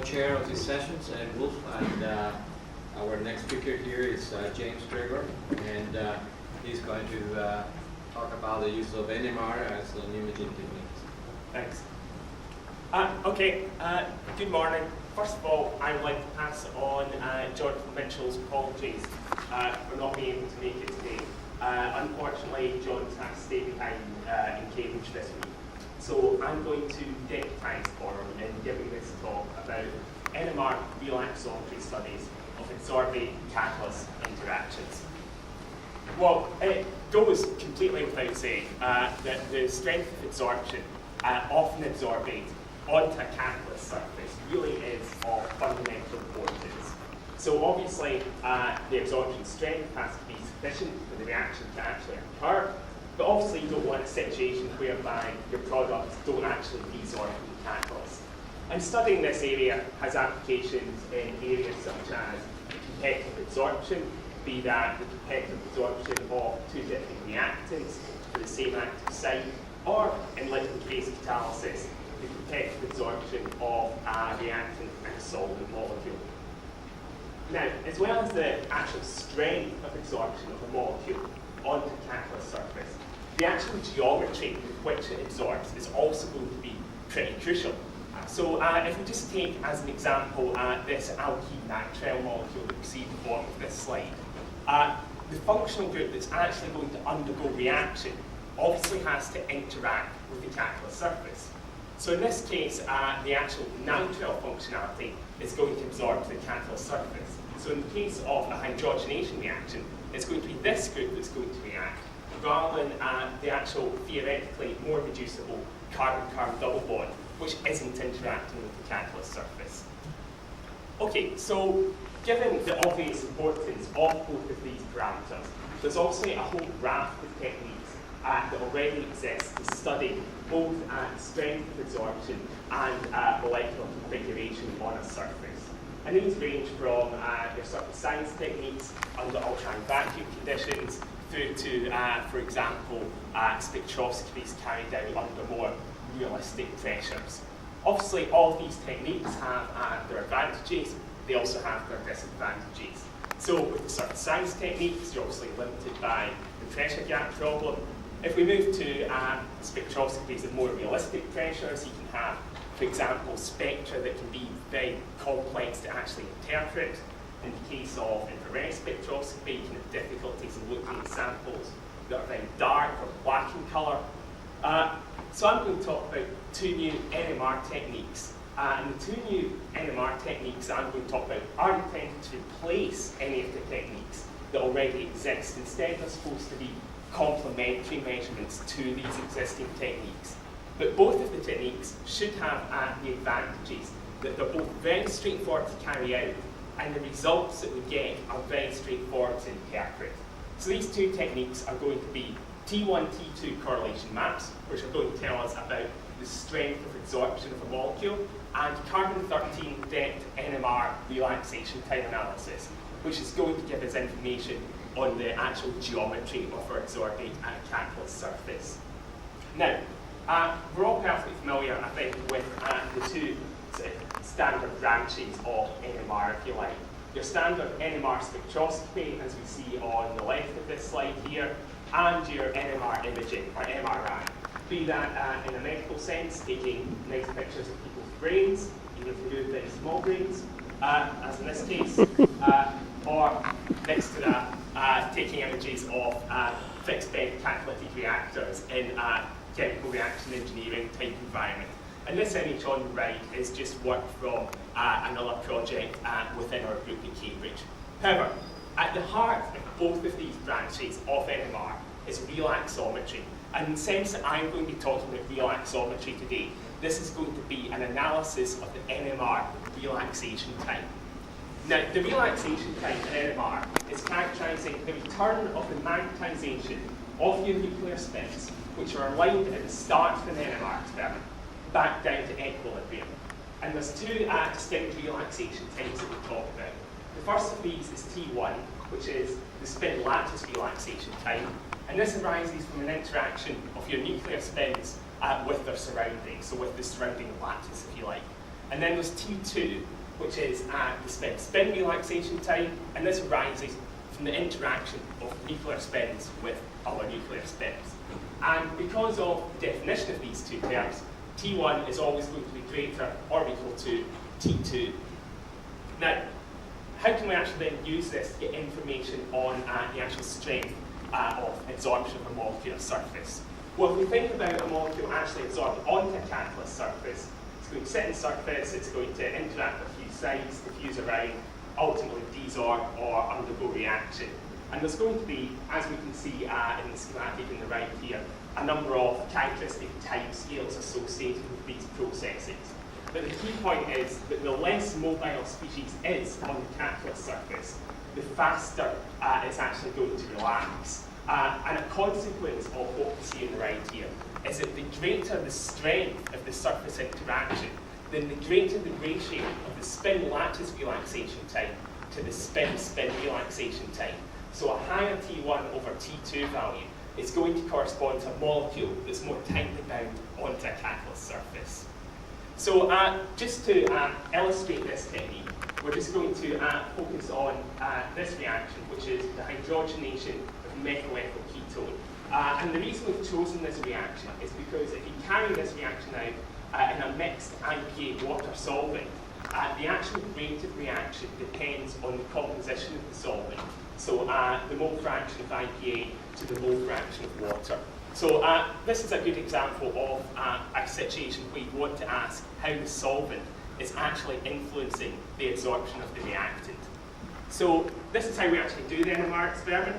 co-chair of these sessions, and Wolf, and our next speaker here is James McGregor, and he's going to talk about the use of NMR as an imaging technique. Thanks. Good morning. First of all, I would like to pass on Jonathan Mitchell's apologies for not being able to make it today. Unfortunately, John's had to stay behind in Cambridge this week. So I'm going to deputise for him in giving this talk about NMR relaxometry studies of adsorbate catalyst interactions. Well, it goes completely without saying that the strength of absorption of an adsorbate onto a catalyst surface really is of fundamental importance. So obviously, the absorption strength has to be sufficient for the reaction to actually occur, but obviously you don't want a situation whereby your products don't actually desorb from the catalyst. And studying this area has applications in areas such as competitive absorption, be that the competitive absorption of two different reactants for the same active site, or in liquid phase catalysis, the competitive absorption of a reactant and a solvent molecule. Now, as well as the actual strength of absorption of a molecule onto a catalyst surface, the actual geometry with which it absorbs is also going to be pretty crucial. So if we just take as an example this alkene nitrile molecule that we see at the bottom of this slide, the functional group that's actually going to undergo reaction obviously has to interact with the catalyst surface. So in this case, the actual nitrile functionality is going to absorb to the catalyst surface. So in the case of a hydrogenation reaction, it's going to be this group that's going to react, rather than the actual theoretically more reducible carbon-carbon double bond, which isn't interacting with the catalyst surface. Okay, so given the obvious importance of both of these parameters, there's also a whole raft of techniques that already exist to study both strength of absorption and molecular configuration on a surface. And these range from your surface science techniques under ultrafine vacuum conditions through to, for example, spectroscopies carried out under more realistic pressures. Obviously, all of these techniques have their advantages, they also have their disadvantages. So with the surface science techniques, you're obviously limited by the pressure gap problem. If we move to spectroscopies at more realistic pressures, you can have, for example, spectra that can be very complex to actually interpret. In the case of infrared spectroscopy, you can have difficulties in looking at samples that are very dark or black in colour. So I'm going to talk about two new NMR techniques. And the two new NMR techniques that I'm going to talk about aren't intended to replace any of the techniques that already exist. Instead, they're supposed to be complementary measurements to these existing techniques. But both of the techniques should have the advantages that they're both very straightforward to carry out, and the results that we get are very straightforward to interpret. So these two techniques are going to be T1, T2 correlation maps, which are going to tell us about the strength of absorption of a molecule, and carbon-13 depth NMR relaxation time analysis, which is going to give us information on the actual geometry of our adsorbate at a catalyst surface. Now, we're all perfectly familiar, I think, with the two standard branches of NMR, if you like. Your standard NMR spectroscopy, as we see on the left of this slide here, and your NMR imaging, or MRI. Be that in a medical sense, taking nice pictures of people's brains, even if we do very small brains, as in this case, or next to that, taking images of fixed bed catalytic reactors in a chemical reaction engineering type environment. And this image on the right is just work from another project within our group at Cambridge. However, at the heart of both of these branches of NMR is relaxometry. And in the sense that I'm going to be talking about relaxometry today, this is going to be an analysis of the NMR relaxation time. Now, the relaxation time in NMR is characterizing the return of the magnetization of your nuclear spins, which are aligned at the start of an NMR experiment, back down to equilibrium. And there's two distinct relaxation times that we'll talk about. The first of these is T1, which is the spin lattice relaxation time. And this arises from an interaction of your nuclear spins with their surroundings, so with the surrounding lattice, if you like. And then there's T2, which is the spin relaxation time, and this arises from the interaction of nuclear spins with other nuclear spins. And because of the definition of these two terms, T1 is always going to be greater or equal to T2. Now, how can we actually then use this to get information on the actual strength of adsorption of a molecular surface? Well, if we think about a molecule actually absorbed onto a catalyst surface, it's going to sit in surface, it's going to interact with a few sites, diffuse around, ultimately desorb or undergo reaction. And there's going to be, as we can see in the schematic in the right here, a number of characteristic timescales associated with these processes. But the key point is that the less mobile species is on the catalyst surface, the faster it's actually going to relax. And a consequence of what we see in the right here is that the greater the strength of the surface interaction, then the greater the ratio of the spin lattice relaxation time to the spin-spin relaxation time. So a higher T1 over T2 value is going to correspond to a molecule that's more tightly bound onto a catalyst surface. So just to illustrate this technique, we're just going to focus on this reaction, which is the hydrogenation of methyl ethyl ketone. And the reason we've chosen this reaction is because if you carry this reaction out in a mixed IPA water solvent, the actual rate of reaction depends on the composition of the solvent. So the mole fraction of IPA to the mole fraction of water. So this is a good example of a situation where you want to ask how the solvent is actually influencing the absorption of the reactant. So this is how we actually do the NMR experiment.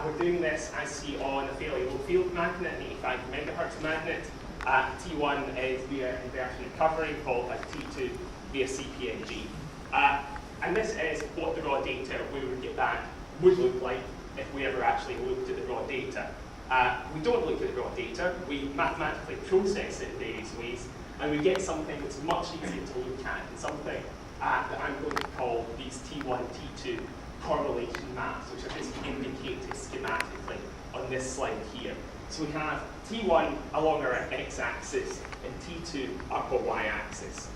We're doing this, as see, on a fairly low field magnet, an 85 megahertz magnet. T1 is via inversion recovery, followed by T2 via CPNG. And this is what the raw data we would get back would look like if we ever actually looked at the raw data. We don't look at the raw data, we mathematically process it in various ways, and we get something that's much easier to look at, and something that I'm going to call these T1, T2 correlation maps, which are just indicated schematically on this slide here. So we have T1 along our x-axis and T2 up our y-axis.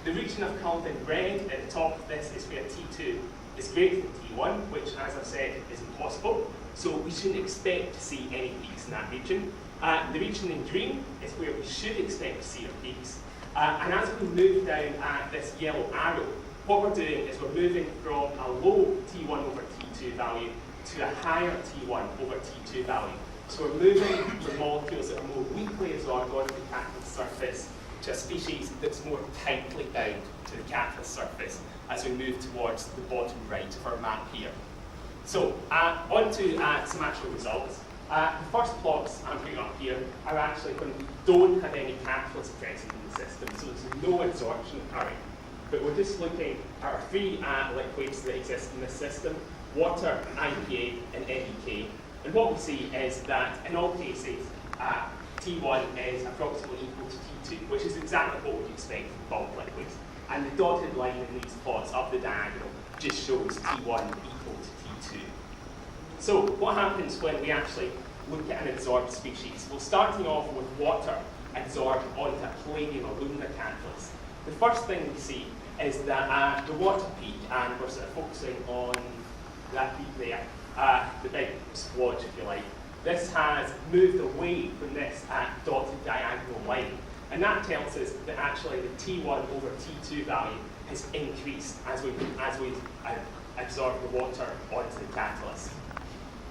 The region I've colored in red at the top of this is where T2 is greater than T1, which, as I've said, is impossible. So we shouldn't expect to see any peaks in that region. The region in green is where we should expect to see our peaks. And as we move down this yellow arrow, what we're doing is we're moving from a low T1 over T2 value to a higher T1 over T2 value. So we're moving from molecules that are more weakly absorbed onto the catalyst surface to a species that's more tightly bound to the catalyst surface as we move towards the bottom right of our map here. So on to some actual results. The first plots I'm putting up here are actually when we don't have any catalyst present in the system, so there's no absorption occurring. But we're just looking at our three liquids that exist in this system: water, IPA, and NEK. And what we see is that in all cases, T1 is approximately equal to T2, which is exactly what we'd expect from bulk liquids. And the dotted line in these plots up the diagonal just shows T1 equal to T2. So what happens when we actually look at an adsorbed species? Well, starting off with water adsorbed onto a palladium alumina catalyst. The first thing we see is that the water peak, and we're sort of focusing on that peak there, the big splotch, if you like. This has moved away from this dotted diagonal line. And that tells us that actually the T1 over T2 value has increased as we absorb the water onto the catalyst.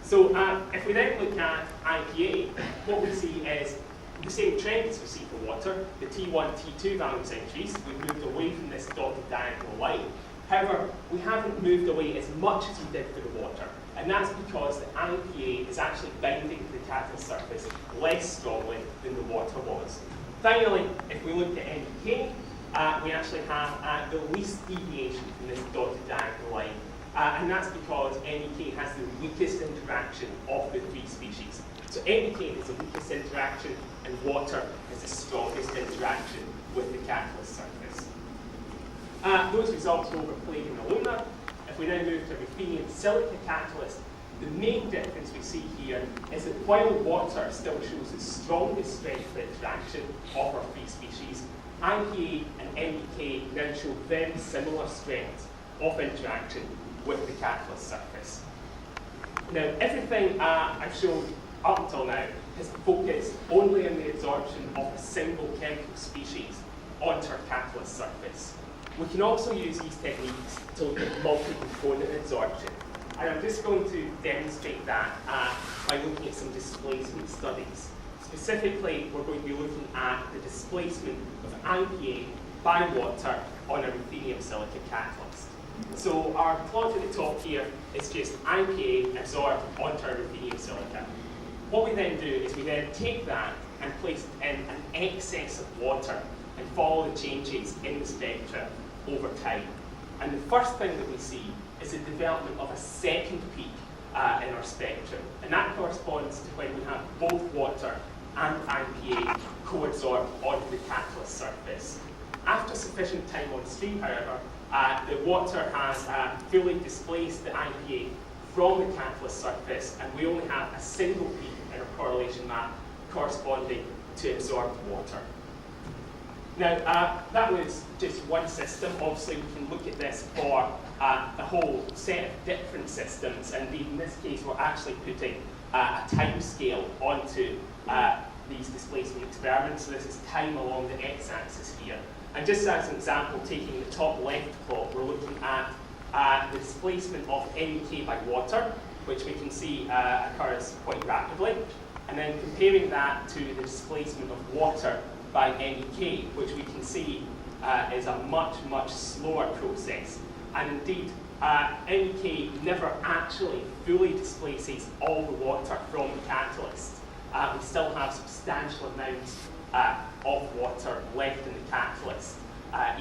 So if we then look at IPA, what we see is the same trend as we see for water. The T1, T2 values increase. We've moved away from this dotted diagonal line. However, we haven't moved away as much as we did for the water. And that's because the IPA is actually binding to the catalyst surface less strongly than the water was. Finally, if we look at NEK, we actually have the least deviation from this dotted diagonal line. And that's because NEK has the weakest interaction of the three species. So NEK is the weakest interaction, and water is the strongest interaction with the catalyst surface. Those results were over palladium and alumina. If we now move to ruthenium silica catalyst, the main difference we see here is that while water still shows the strongest strength of interaction of our three species, IPA and NPK now show very similar strengths of interaction with the catalyst surface. Now, everything I've shown up until now has focused only on the absorption of a single chemical species onto our catalyst surface. We can also use these techniques to look at multi-component absorption. And I'm just going to demonstrate that by looking at some displacement studies. Specifically, we're going to be looking at the displacement of IPA by water on a ruthenium silica catalyst. So our plot at the top here is just IPA absorbed onto our ruthenium silica. What we then do is we then take that and place it in an excess of water and follow the changes in the spectra over time. And the first thing that we see is the development of a second peak in our spectrum. And that corresponds to when we have both water and IPA co-absorbed onto the catalyst surface. After sufficient time on stream, however, the water has fully displaced the IPA from the catalyst surface, and we only have a single peak in our correlation map corresponding to absorbed water. Now, that was just one system. Obviously, we can look at this for a whole set of different systems, and in this case, we're actually putting a time scale onto these displacement experiments. So this is time along the x-axis here. And just as an example, taking the top left plot, we're looking at the displacement of NK by water, which we can see occurs quite rapidly, and then comparing that to the displacement of water by NEK, which we can see is a much, much slower process. And indeed, NEK never actually fully displaces all the water from the catalyst. We still have substantial amounts of water left in the catalyst,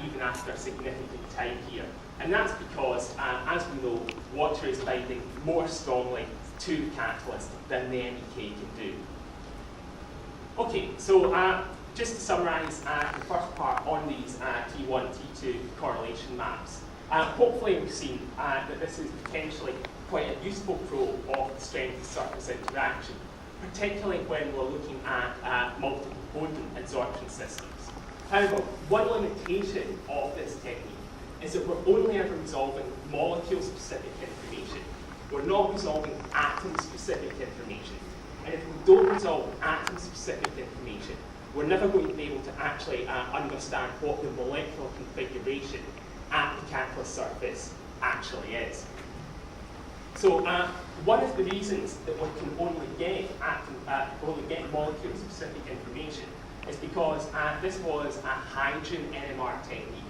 even after a significant time here. And that's because, as we know, water is binding more strongly to the catalyst than the NEK can do. Okay, so just to summarise the first part on these T1, T2 correlation maps, hopefully we've seen that this is potentially quite a useful probe of the strength of surface interaction, particularly when we're looking at multi-component absorption systems. However, one limitation of this technique is that we're only ever resolving molecule-specific information. We're not resolving atom-specific information. And if we don't resolve atom-specific information, we're never going to be able to actually understand what the molecular configuration at the catalyst surface actually is. So one of the reasons that we can only get molecule-specific information is because this was a hydrogen NMR technique.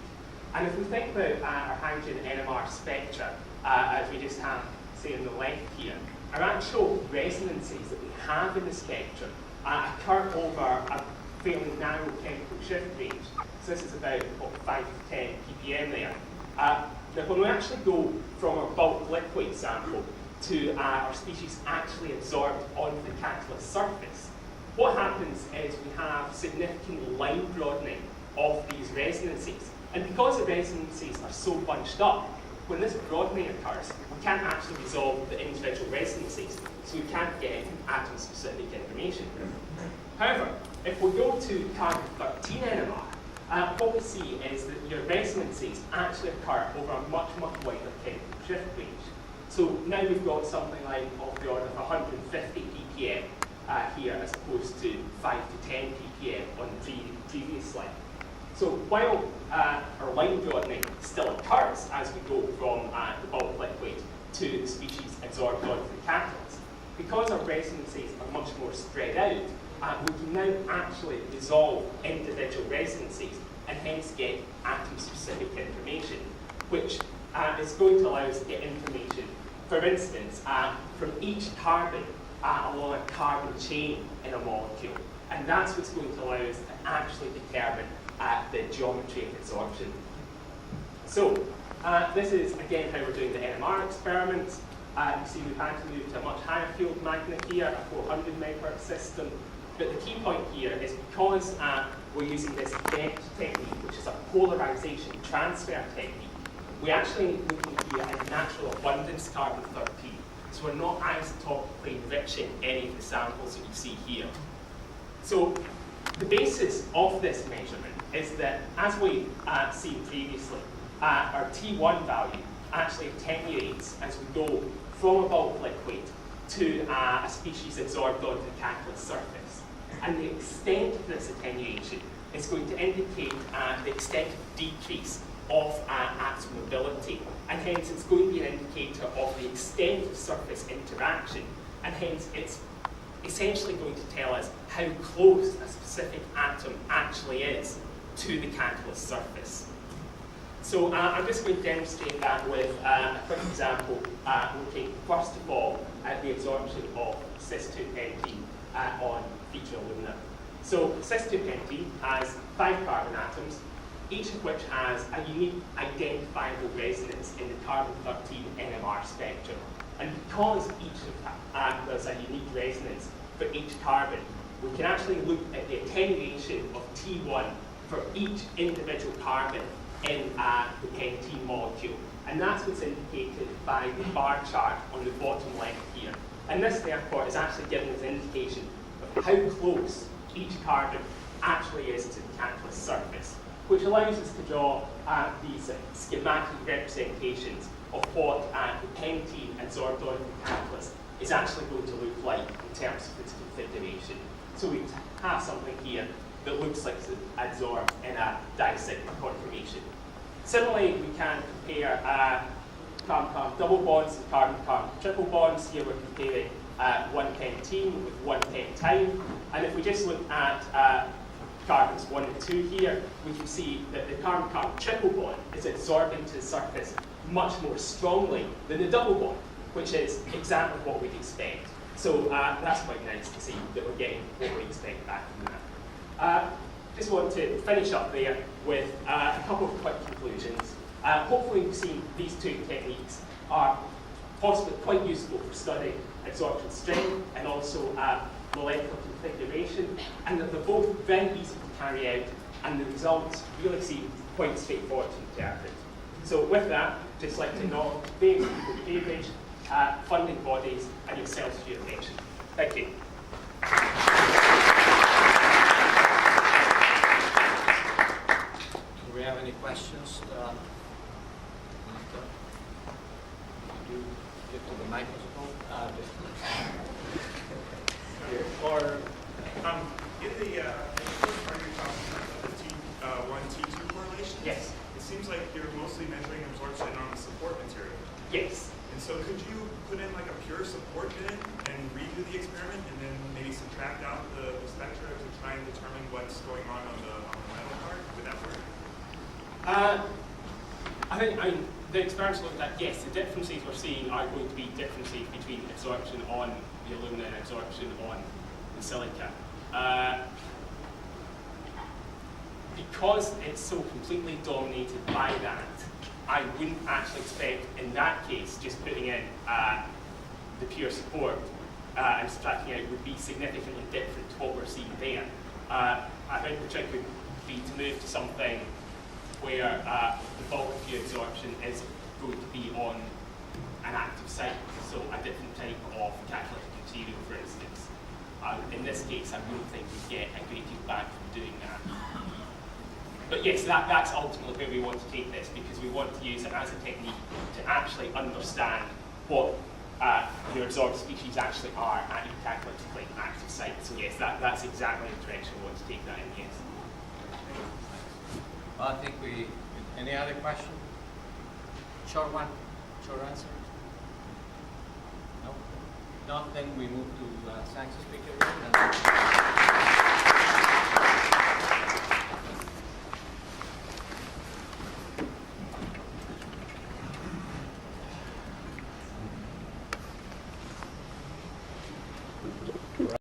And if we think about our hydrogen NMR spectra, as we just have, say, on the left here, our actual resonances that we have in the spectrum occur over a fairly narrow chemical shift range. So this is about 5 to 10 ppm there. Now, when we actually go from our bulk liquid sample to our species actually absorbed onto the catalyst surface, what happens is we have significant line broadening of these resonances. And because the resonances are so bunched up, when this broadening occurs, we can't actually resolve the individual resonances, so we can't get atom-specific information. However, if we go to carbon-13 NMR, what we see is that your resonances actually occur over a much, much wider chemical shift range. So now we've got something like of the order of 150 ppm here, as opposed to 5 to 10 ppm on the previous slide. So while our line broadening still occurs as we go from the bulk liquid to the species absorbed onto the catalyst, because our resonances are much more spread out, we can now actually resolve individual resonances and hence get atom-specific information, which is going to allow us to get information, for instance, from each carbon along a carbon chain in a molecule. And that's what's going to allow us to actually determine the geometry of absorption. So this is, again, how we're doing the NMR experiments. You can see we've had to move to a much higher field magnet here, a 400 MHz system. But the key point here is because we're using this DET technique, which is a polarization transfer technique, we're actually looking here at natural abundance carbon-13. So we're not isotopically enriching any of the samples that you see here. So The basis of this measurement is that, as we've seen previously, our T1 value actually attenuates as we go from a bulk liquid to a species absorbed onto the catalyst surface. And the extent of this attenuation is going to indicate the extent of decrease of atom mobility. And hence it's going to be an indicator of the extent of surface interaction. And hence it's essentially going to tell us how close a specific atom actually is to the catalyst surface. So I'm just going to demonstrate that with a quick example, looking first of all at the absorption of cis-2-pentene on feature alumina. So cis-2-pentene has 5 carbon atoms, each of which has a unique identifiable resonance in the carbon-13 NMR spectrum. And because there's a unique resonance for each carbon, we can actually look at the attenuation of T1 for each individual carbon in the pentene molecule. And that's what's indicated by the bar chart on the bottom left here. And this, therefore, is actually giving us an indication of how close each carbon actually is to the catalyst surface, which allows us to draw these schematic representations of what the pentene absorbed onto the catalyst is actually going to look like in terms of its configuration. So we have something here that looks like it's adsorbed in a dicyclic conformation. Similarly, we can compare carbon-carbon double bonds and carbon-carbon triple bonds. Here we're comparing one pentene with one pentyne. And if we just look at carbons 1 and 2 here, we can see that the carbon-carbon triple bond is absorbing to the surface much more strongly than the double bond, which is exactly what we'd expect. So that's quite nice to see that we're getting what we expect back from that. Just want to finish up there with a couple of quick conclusions. Hopefully we've seen these two techniques are possibly quite useful for studying absorption strength and also molecular configuration, and that they're both very easy to carry out, and the results really seem quite straightforward to interpret. So with that, I'd just like to acknowledge various people at Cambridge, funding bodies, and yourselves for your attention. Thank you. Do we have any questions? Could you get to the microphone? Or in the first part you're talking about the T1, T2 correlation. Yes. It seems like you're mostly measuring absorption on the support material. Yes. And so could you put in like a pure support in it and redo the experiment and then maybe subtract out the spectra to try and determine what's going on the metal part? Would that work? I mean, the experiments looked at, yes, the differences we're seeing are going to be differences between absorption on the alumina and absorption on the silica. Because it's so completely dominated by that, I wouldn't actually expect, in that case, just putting in the pure support and subtracting out would be significantly different to what we're seeing there. I think the trick would be to move to something where the bulk of your absorption is going to be on an active site, so a different type of catalytic material, for instance. In this case, I wouldn't think we'd get a great deal back from doing that. But yes, that's ultimately where we want to take this, because we want to use it as a technique to actually understand what your absorbed species actually are at your catalytically active site. So yes, that's exactly the direction we want to take that in, yes. Well, I think any other question? Short one, short answer? No? Not, then we move to science speaker.